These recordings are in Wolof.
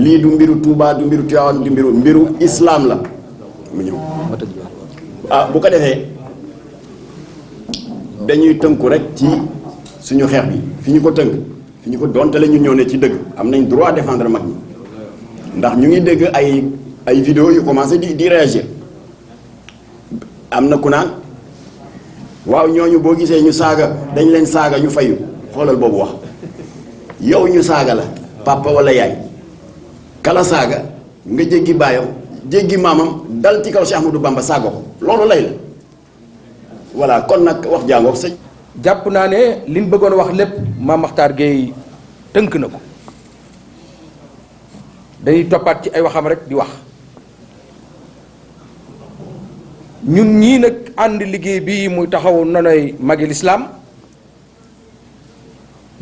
lii du mbiru Touba du mbiru Tivaouane du mbiru islam la mu ñëw bu ko defee dañuy tënku rek ci suñu xeex bi fi ñu ko tënk fi ñu ko donte la ñu ñëw ne ci dëgg am nañ droit défendre mag ñi ndax ñu ngi dégg ay vidéo yu commencé di réagir am na ku naan waaw ñooñu boo gisee ñu saaga dañ leen saaga ñu fayu xoolal boobu wax yow ñu saaga la papa wala yaay kala saaga nga jéggi baayam jéggi maamam dal ci kaw Cheikh Ahmadou Bamba saaga ko loolu lay la voilà kon nag wax jàngook sëñ jàpp naa ne liñ bëggoon wax lépp Mame Makhtar Gueye tënk na ko dañuy toppaat ci ay waxam rek di wax ñun ñii nag ànd liggéey bii muy taxaw nonoy magi lislaam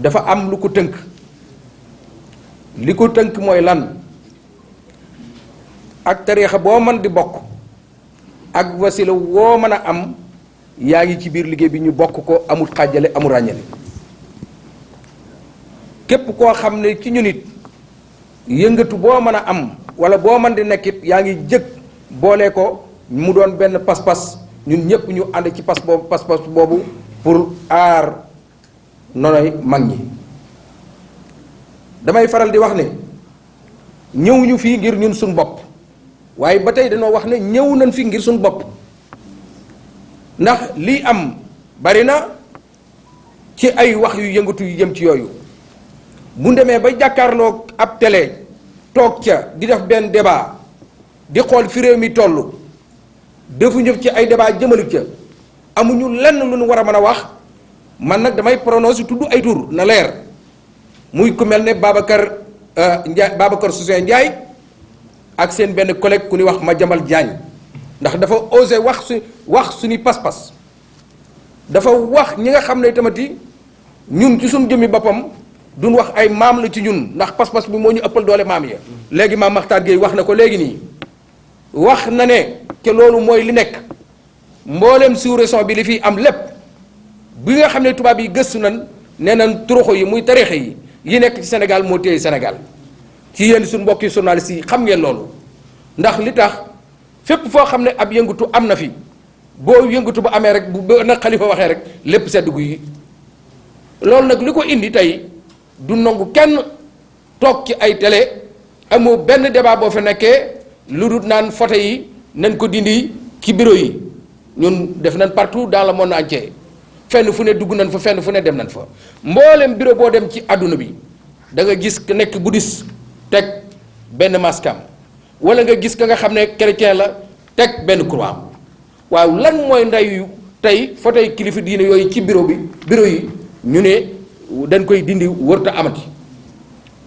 dafa am lu ko tënk li ko tënk mooy lan ak tariixa boo mën di bokk ak wasila woo mën a am yaa ngi ci biir liggéey bi ñu bokk ko amul xàjjale amul ràññale képp koo xam ne ci ñu nit yëngatu boo mën a am wala boo mën di nekkit yaa ngi jëkk boole ko mu doon benn pas-pas ñun ñëpp ñu ànd ci pas-pas boobu pour aar nonoy mag ñi damay faral di wax ne ñëw ñu fii ngir ñun suñ bopp waaye ba tey dañoo wax ne ñëw nañ fi ngir suñ bopp ndax lii am bari na ci ay wax yu yëngatu yu jëm ci yooyu bu demee ba jàkkaarloo ab télé toog ca di def benn débat di xool fi réew mi toll defuñu ci ay débat jëmale ca amuñu lenn lu ñu war a mën a wax man nag damay prononcer tudd ay tur na leer muy ku mel ne Babacar Socé Ndiaye ak seen benn collègue ku ñuy wax Madiambal Diagne ndax dafa osé wax suñu pas-pas dafa wax ñi nga xam ne tamati ñun ci suñu jëmmi boppam duñ wax ay maam la ci ñun ndax pas-pas bi moo ñu ëppal doole maam ya léegi Mame Makhtar Gueye wax na ko léegi nii wax na ne te loolu mooy li nekk mboolem sous-région bi li fi am lépp bi nga xam ne tubaab yi gëstu nañ nee nañ turuxu yi muy tariixa yi nekk ci Sénégal moo téye Sénégal ci yéen suñu mbokki journalistes yi xam ngeen loolu ndax li tax fépp foo xam ne ab yëngatu am na fi boo yëngatu bu amee rek bu nag xalifa waxee rek lépp sedd gu yi loolu nag li ko indi tey du nangu kenn toog ci ay télé amoo benn débat boo fa nekkee lu dul naan photo yi nañ ko dindi ci bureau yi ñun def nañ partout dans le monde entier fenn fu ne dugg nañ fa fenn fu ne dem nañ fa mboolem bureau boo dem ci àdduna bi da nga gis ku nekk bouddhiste teg benn maskam wala nga gis ka nga xam ne chrétien la teg benn croix waaw lan mooy ndeyu tey photo yi kilifa diine yooyu ci bureau yi ñu ne dañ koy dindi wërta amati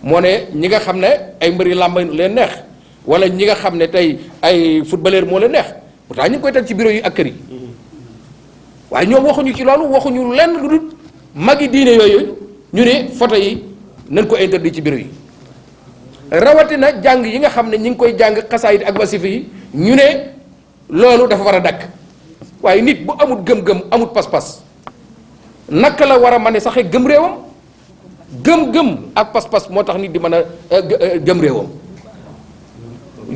moo ne ñi nga xam ne ay mbëri làmb leen neex wala ñi nga xam ne tey ay footballeur moo leen neex pourtant ñu ngi koy teg ci bureau yi ak kër yi waaye ñoom waxuñu ci loolu waxuñu lenn lu dul magi diine yooyu ñu ne photo yi nañ ko interdit ci bureau yi rawatina jàng yi nga xam ne ñi ngi koy jàng xasaayit ak wasifa yi ñu ne loolu dafa war a dakk waaye nit bu amut gëm-gëm amut pas-pas naka la war a mën a saxe gëm réewam gëm-gëm ak pas-pas moo tax nit di mën a gëm réewam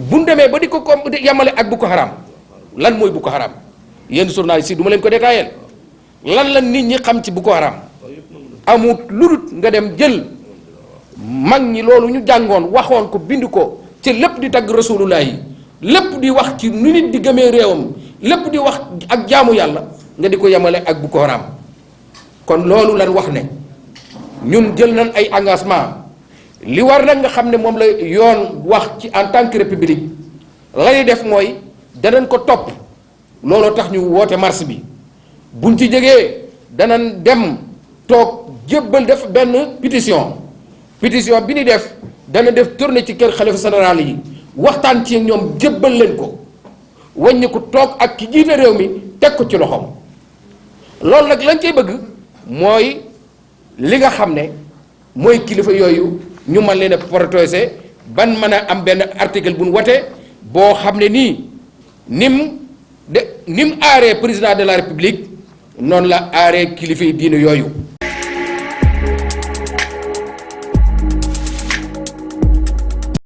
bu ñu demee ba di ko comme yamale ak Boko Haram lan mooy Boko Haram yéen journalistes yi du ma leen ko détaillé lan la nit ñi xam ci Boko Haram amut lu dul nga dem jël mag ñi loolu ñu jàngoon waxoon ko bind ko ci lépp di tagg rasulullah yi lépp di wax ci nu nit di gëmee réewam lépp di wax ak jaamu yàlla nga di ko yemale ak Boko Haram kon loolu lan wax ne ñun jël nañ ay engagement li war nag nga xam ne moom la yoon wax ci en tant que république lay def mooy danañ ko topp looloo tax ñu woote marche bi buñ ci jógee danañ dem toog jébbal def benn pétition bi ni def dana def tournée ci kër xalifa général yi waxtaan ci ñoom jébbal leen ko wàññi ko toog ak ki jiite réew mi teg ko ci loxoom loolu nag lañ cey bëgg mooy li nga xam ne mooy kilifa yooyu ñu mën leen a protéger ban mën a am benn article bu ñu wote boo xam ne nii ni mu aaree président de la république noonu la aaree kilifa yi diine yooyu